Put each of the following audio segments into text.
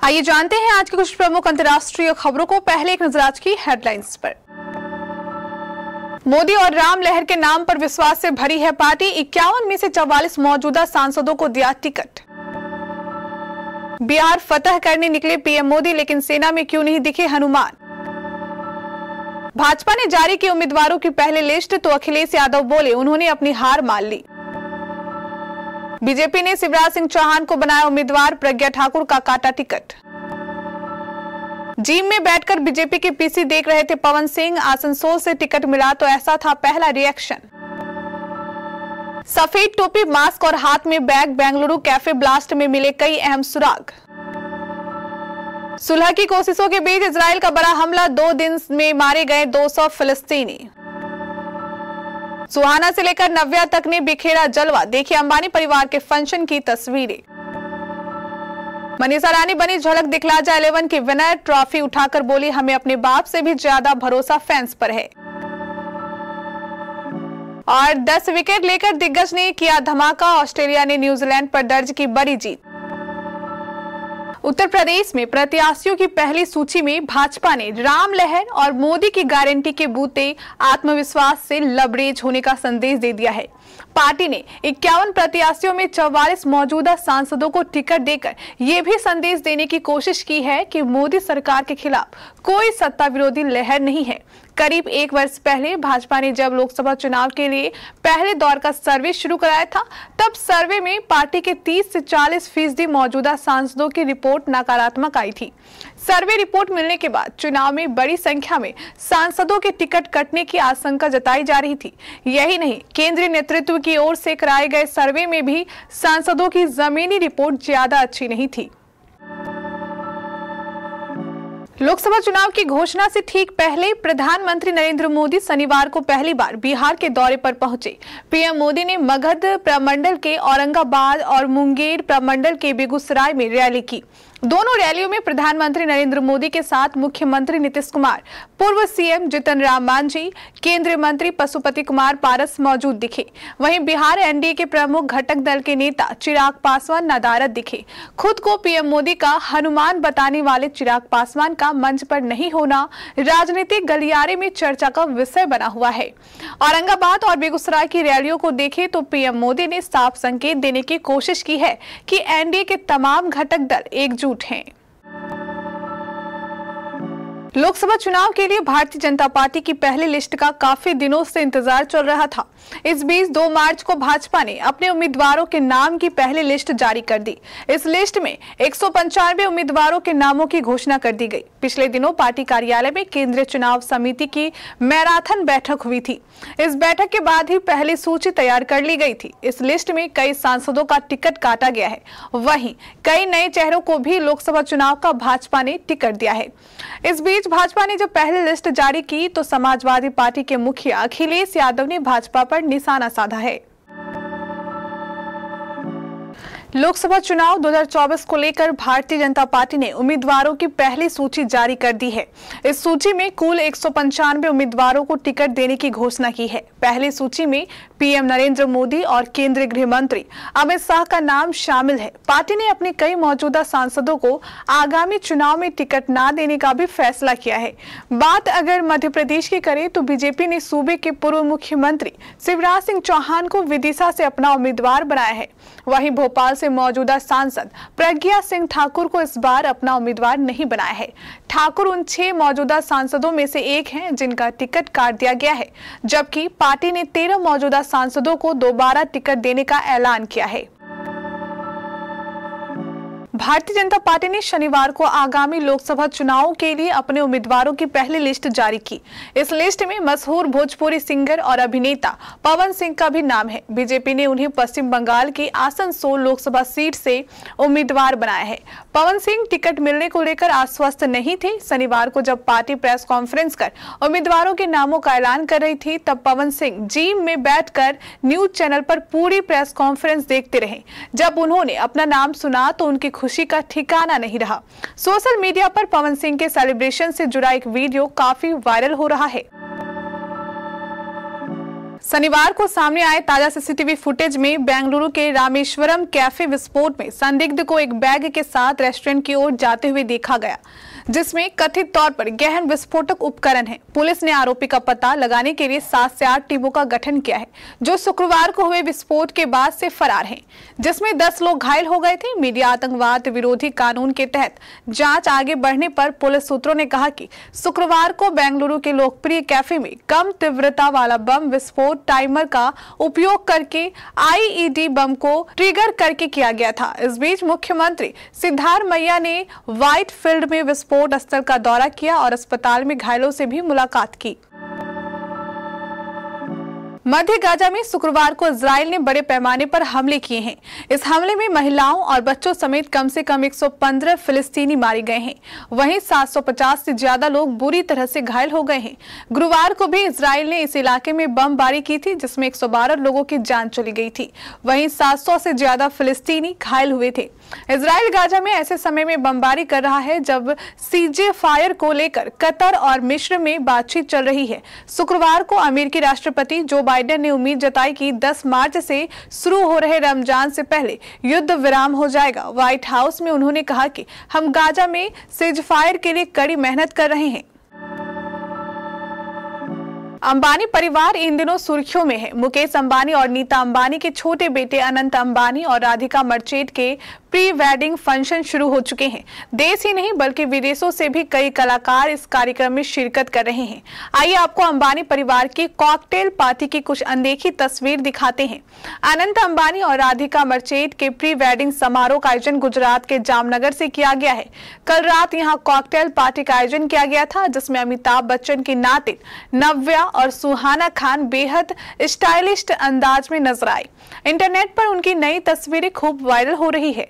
आइए जानते हैं आज के कुछ प्रमुख अंतर्राष्ट्रीय खबरों को। पहले एक नजर आज की हेडलाइंस पर। मोदी और राम लहर के नाम पर विश्वास से भरी है पार्टी। 51 में से 44 मौजूदा सांसदों को दिया टिकट। बिहार फतह करने निकले पीएम मोदी, लेकिन सेना में क्यों नहीं दिखे हनुमान। भाजपा ने जारी की उम्मीदवारों की पहली लिस्ट तो अखिलेश यादव बोले उन्होंने अपनी हार मान ली। बीजेपी ने शिवराज सिंह चौहान को बनाया उम्मीदवार, प्रज्ञा ठाकुर का काटा टिकट। जिम में बैठकर बीजेपी के पीसी देख रहे थे पवन सिंह, आसनसोल से टिकट मिला तो ऐसा था पहला रिएक्शन। सफेद टोपी, मास्क और हाथ में बैग, बेंगलुरु कैफे ब्लास्ट में मिले कई अहम सुराग। सुलह की कोशिशों के बीच इजराइल का बड़ा हमला, 2 दिन में मारे गए 200 फिलिस्तीनी। सुहाना से लेकर नव्या तक ने बिखेरा जलवा, देखिए अंबानी परिवार के फंक्शन की तस्वीरें। मनीषा रानी बनी झलक दिखला जा 11 की विनर, ट्रॉफी उठाकर बोली हमें अपने बाप से भी ज्यादा भरोसा फैंस पर है। और 10 विकेट लेकर दिग्गज ने किया धमाका, ऑस्ट्रेलिया ने न्यूजीलैंड पर दर्ज की बड़ी जीत। उत्तर प्रदेश में प्रत्याशियों की पहली सूची में भाजपा ने राम लहर और मोदी की गारंटी के बूते आत्मविश्वास से लबरेज होने का संदेश दे दिया है। पार्टी ने 51 प्रत्याशियों में 44 मौजूदा सांसदों को टिकट देकर यह भी संदेश देने की कोशिश की है कि मोदी सरकार के खिलाफ कोई सत्ता विरोधी लहर नहीं है। करीब 1 वर्ष पहले भाजपा ने जब लोकसभा चुनाव के लिए पहले दौर का सर्वे शुरू कराया था, तब सर्वे में पार्टी के 30 से 40% मौजूदा सांसदों की रिपोर्ट नकारात्मक आई थी। सर्वे रिपोर्ट मिलने के बाद चुनाव में बड़ी संख्या में सांसदों के टिकट कटने की आशंका जताई जा रही थी। यही नहीं, केंद्रीय नेतृत्व की ओर से कराए गए सर्वे में भी सांसदों की जमीनी रिपोर्ट ज्यादा अच्छी नहीं थी। लोकसभा चुनाव की घोषणा से ठीक पहले प्रधानमंत्री नरेंद्र मोदी शनिवार को पहली बार बिहार के दौरे पर पहुंचे। पीएम मोदी ने मगध प्रमंडल के औरंगाबाद और मुंगेर प्रमंडल के बेगूसराय में रैली की। दोनों रैलियों में प्रधानमंत्री नरेंद्र मोदी के साथ मुख्यमंत्री नीतीश कुमार, पूर्व सीएम जीतन राम मांझी, केंद्रीय मंत्री पशुपति कुमार पारस मौजूद दिखे। वहीं बिहार एनडीए के प्रमुख घटक दल के नेता चिराग पासवान नदारद दिखे। खुद को पीएम मोदी का हनुमान बताने वाले चिराग पासवान का मंच पर नहीं होना राजनीतिक गलियारे में चर्चा का विषय बना हुआ है। औरंगाबाद और बेगूसराय की रैलियों को देखें तो पीएम मोदी ने साफ संकेत देने की कोशिश की है कि एनडीए के तमाम घटक दल एकजुट हैं। लोकसभा चुनाव के लिए भारतीय जनता पार्टी की पहली लिस्ट का काफी दिनों से इंतजार चल रहा था। इस बीच 2 मार्च को भाजपा ने अपने उम्मीदवारों के नाम की पहली लिस्ट जारी कर दी। इस लिस्ट में 195 उम्मीदवारों के नामों की घोषणा कर दी गई। पिछले दिनों पार्टी कार्यालय में केंद्रीय चुनाव समिति की मैराथन बैठक हुई थी। इस बैठक के बाद ही पहली सूची तैयार कर ली गई थी। इस लिस्ट में कई सांसदों का टिकट काटा गया है, वहीं कई नए चेहरों को भी लोकसभा चुनाव का भाजपा ने टिकट दिया है। इस बीच भाजपा ने जब पहली लिस्ट जारी की तो समाजवादी पार्टी के मुखिया अखिलेश यादव ने भाजपा पर निशाना साधा है। लोकसभा चुनाव 2024 को लेकर भारतीय जनता पार्टी ने उम्मीदवारों की पहली सूची जारी कर दी है। इस सूची में कुल 195 उम्मीदवारों को टिकट देने की घोषणा की है। पहली सूची में पीएम नरेंद्र मोदी और केंद्रीय गृह मंत्री अमित शाह का नाम शामिल है। पार्टी ने अपने कई मौजूदा सांसदों को आगामी चुनाव में टिकट न देने का भी फैसला किया है। बात अगर मध्य प्रदेश की करें तो बीजेपी ने सूबे के पूर्व मुख्यमंत्री शिवराज सिंह चौहान को विदिशा से अपना उम्मीदवार बनाया है। वहीं भोपाल से मौजूदा सांसद प्रज्ञा सिंह ठाकुर को इस बार अपना उम्मीदवार नहीं बनाया है। ठाकुर उन 6 मौजूदा सांसदों में से एक हैं जिनका टिकट काट दिया गया है, जबकि पार्टी ने 13 मौजूदा सांसदों को दोबारा टिकट देने का ऐलान किया है। भारतीय जनता पार्टी ने शनिवार को आगामी लोकसभा चुनाव के लिए अपने उम्मीदवारों की पहली लिस्ट जारी की। इस लिस्ट में मशहूर भोजपुरी सिंगर और अभिनेता पवन सिंह का भी नाम है। बीजेपी ने उन्हें पश्चिम बंगाल की आसनसोल लोकसभा सीट से उम्मीदवार बनाया है। पवन सिंह टिकट मिलने को लेकर आश्वस्त नहीं थे। शनिवार को जब पार्टी प्रेस कॉन्फ्रेंस कर उम्मीदवारों के नामों का ऐलान कर रही थी, तब पवन सिंह जिम में बैठकर न्यूज चैनल पर पूरी प्रेस कॉन्फ्रेंस देखते रहे। जब उन्होंने अपना नाम सुना तो उनकी खुशी का ठिकाना नहीं रहा। सोशल मीडिया पर पवन सिंह के सेलिब्रेशन से जुड़ा एक वीडियो काफी वायरल हो रहा है। शनिवार को सामने आए ताजा सीसीटीवी फुटेज में बेंगलुरु के रामेश्वरम कैफे विस्फोट में संदिग्ध को एक बैग के साथ रेस्टोरेंट की ओर जाते हुए देखा गया, जिसमें कथित तौर पर गहन विस्फोटक उपकरण है। पुलिस ने आरोपी का पता लगाने के लिए 7 से 8 टीमों का गठन किया है, जो शुक्रवार को हुए विस्फोट के बाद से फरार हैं, जिसमें 10 लोग घायल हो गए थे। मीडिया आतंकवाद विरोधी कानून के तहत जांच आगे बढ़ने पर पुलिस सूत्रों ने कहा कि शुक्रवार को बेंगलुरु के लोकप्रिय कैफे में कम तीव्रता वाला बम विस्फोट टाइमर का उपयोग करके आईईडी बम को ट्रिगर करके किया गया था। इस बीच मुख्यमंत्री सिद्धारमैया ने व्हाइट फील्ड में विस्फोट स्थल का दौरा किया और अस्पताल में घायलों से भी मुलाकात की। मध्य गाजा में शुक्रवार को इजराइल ने बड़े पैमाने पर हमले किए हैं। इस हमले में महिलाओं और बच्चों समेत कम से कम 115 फिलिस्तीनी मारे गए हैं। वहीं 750 से ज्यादा लोग बुरी तरह से घायल हो गए हैं। गुरुवार को भी इजराइल ने इस इलाके में बमबारी की थी, जिसमें 112 लोगों की जान चली गई थी। वहीं 700 से ज्यादा फिलिस्तीनी घायल हुए थे। इजराइल गाजा में ऐसे समय में बमबारी कर रहा है जब सीजे फायर को लेकर कतर और मिस्र में बातचीत चल रही है। शुक्रवार को अमेरिकी राष्ट्रपति जो बाइडेन ने उम्मीद जताई कि 10 मार्च से शुरू हो रहे रमजान से पहले युद्ध विराम हो जाएगा। व्हाइट हाउस में उन्होंने कहा कि हम गाजा में सीजफायर के लिए कड़ी मेहनत कर रहे हैं। अंबानी परिवार इन दिनों सुर्खियों में है। मुकेश अंबानी और नीता अंबानी के छोटे बेटे अनंत अंबानी और राधिका मर्चेंट के प्री वेडिंग फंक्शन शुरू हो चुके हैं। देश ही नहीं बल्कि विदेशों से भी कई कलाकार इस कार्यक्रम में शिरकत कर रहे हैं। आइए आपको अंबानी परिवार की कॉकटेल पार्टी की कुछ अनदेखी तस्वीर दिखाते हैं। अनंत अंबानी और राधिका मर्चेंट के प्री वेडिंग समारोह का आयोजन गुजरात के जामनगर से किया गया है। कल रात यहाँ कॉकटेल पार्टी का आयोजन किया गया था, जिसमें अमिताभ बच्चन की नातिन नव्या और सुहाना खान बेहद स्टाइलिश अंदाज में नजर आई। इंटरनेट पर उनकी नई तस्वीरें खूब वायरल हो रही है।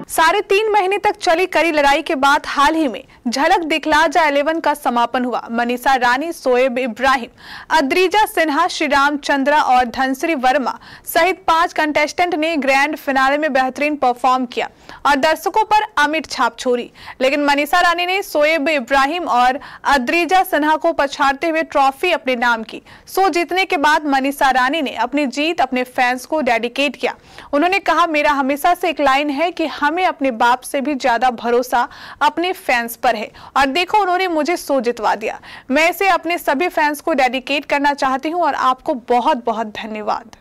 3.5 महीने तक चली कड़ी लड़ाई के बाद हाल ही में झलक दिखला जा 11 का समापन हुआ। मनीषा रानी, शोएब इब्राहिम, अद्रिजा सिन्हा, श्रीराम चंद्रा और धनश्री वर्मा सहित 5 कंटेस्टेंट ने ग्रैंड फिनाले में बेहतरीन परफॉर्म किया और दर्शकों पर अमिट छाप छोड़ी। लेकिन मनीषा रानी ने शोएब इब्राहिम और अद्रिजा सिन्हा को पछाड़ते हुए ट्रॉफी अपने नाम की। शो जीतने के बाद मनीषा रानी ने अपनी जीत अपने फैंस को डेडिकेट किया। उन्होंने कहा, मेरा हमेशा से एक लाइन है कि हमें अपने बाप से भी ज्यादा भरोसा अपने फैंस पर है और देखो उन्होंने मुझे शो जितवा दिया। मैं इसे अपने सभी फैंस को डेडिकेट करना चाहती हूं और आपको बहुत बहुत धन्यवाद।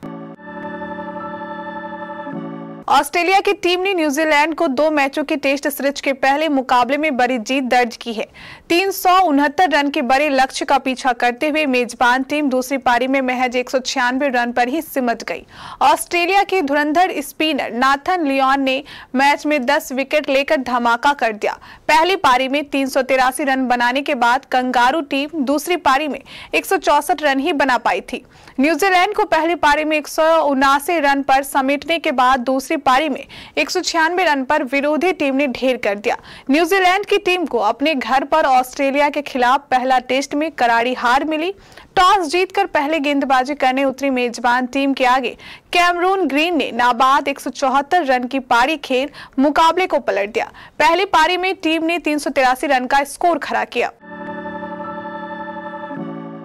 ऑस्ट्रेलिया की टीम ने न्यूजीलैंड को 2 मैचों की टेस्ट सीरीज के पहले मुकाबले में बड़ी जीत दर्ज की है। 369 रन के बड़े लक्ष्य का पीछा करते हुए मेजबान टीम दूसरी पारी में महज 196 रन पर ही सिमट गई। ऑस्ट्रेलिया के धुरंधर स्पिनर नाथन लियोन ने मैच में 10 विकेट लेकर धमाका कर दिया। पहली पारी में 383 रन बनाने के बाद कंगारू टीम दूसरी पारी में 164 रन ही बना पाई थी। न्यूजीलैंड को पहली पारी में 179 रन पर समेटने के बाद दूसरी पारी में 196 रन पर विरोधी टीम ने ढेर कर दिया। न्यूजीलैंड की टीम को अपने घर पर ऑस्ट्रेलिया के खिलाफ पहला टेस्ट में करारी हार मिली। टॉस जीतकर पहले गेंदबाजी करने उतरी मेजबान टीम के आगे कैमरून ग्रीन ने नाबाद 174 रन की पारी खेल मुकाबले को पलट दिया। पहली पारी में टीम ने 383 रन का स्कोर खड़ा किया।